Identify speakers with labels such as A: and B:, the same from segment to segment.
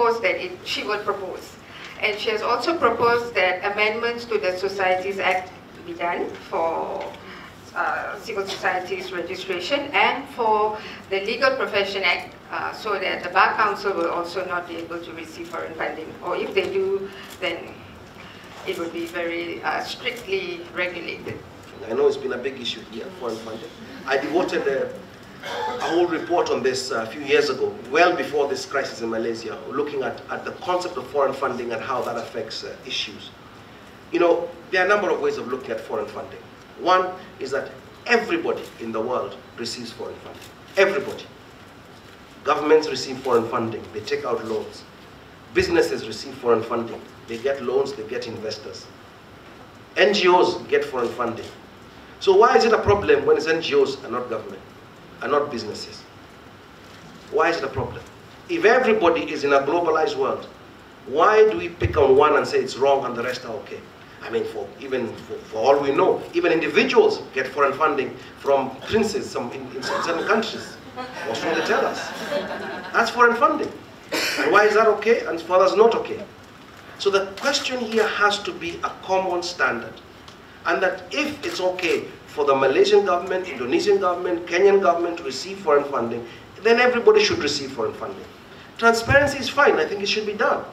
A: proposed that she will propose. And she has also proposed that amendments to the Societies Act be done for civil societies registration and for the Legal Profession Act so that the Bar Council will also not be able to receive foreign funding. Or if they do, then it would be very strictly regulated.
B: I know it's been a big issue here, foreign funding. I devoted a whole report on this a few years ago, well before this crisis in Malaysia, looking at the concept of foreign funding and how that affects issues. You know, there are a number of ways of looking at foreign funding. One is that everybody in the world receives foreign funding. Everybody. Governments receive foreign funding. They take out loans. Businesses receive foreign funding. They get loans, they get investors. NGOs get foreign funding. So why is it a problem when it's NGOs and not government, and not businesses? Why is it a problem? If everybody is in a globalized world, why do we pick on one and say it's wrong and the rest are okay? I mean, for all we know, even individuals get foreign funding from princes in certain countries. What should they tell us? That's foreign funding. And why is that okay and for others not okay? So the question here has to be a common standard. And that if it's okay for the Malaysian government, Indonesian government, Kenyan government to receive foreign funding, then everybody should receive foreign funding. Transparency is fine, I think it should be done.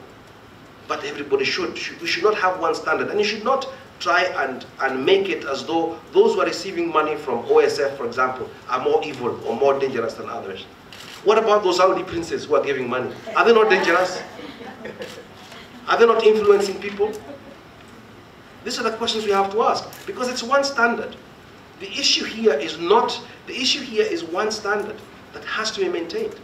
B: But everybody should. We should not have one standard. And you should not try and make it as though those who are receiving money from OSF, for example, are more evil or more dangerous than others. What about those Saudi princes who are giving money? Are they not dangerous? Are they not influencing people? These are the questions we have to ask, because it's one standard. The issue here is one standard that has to be maintained.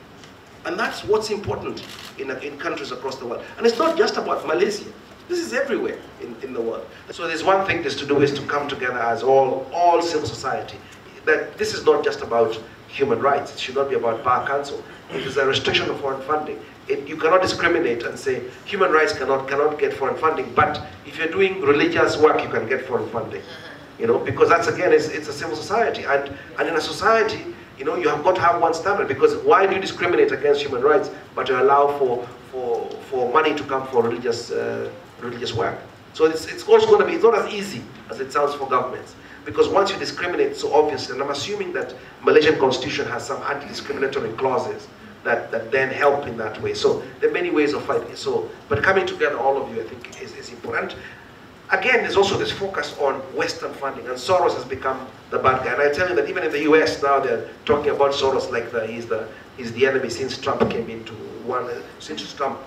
B: And that's what's important in countries across the world. And it's not just about Malaysia. This is everywhere in the world. So there's one thing to do is to come together as all civil society. That this is not just about human rights. It should not be about Bar Council. It is a restriction of foreign funding. You cannot discriminate and say human rights cannot get foreign funding, but if you're doing religious work, you can get foreign funding. You know, because that's again, it's a civil society, and in a society, you know, you have got to have one standard. Because why do you discriminate against human rights, but you allow for money to come for religious work? So it's also going to be, it's not as easy as it sounds for governments. Because once you discriminate so obviously, and I'm assuming that Malaysian constitution has some anti-discriminatory clauses that then help in that way. So there are many ways of fighting. So, but coming together, all of you, I think, is important. Again, there's also this focus on Western funding, and Soros has become the bad guy. And I tell you that even in the US now, they're talking about Soros like he's the enemy since Trump came since Trump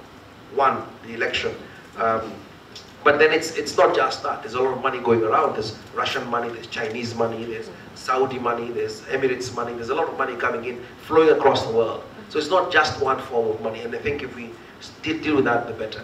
B: won the election. But then it's not just that. There's a lot of money going around. There's Russian money, there's Chinese money, there's Saudi money, there's Emirates money. There's a lot of money coming in, flowing across the world. So it's not just one form of money. And I think if we deal with that, the better.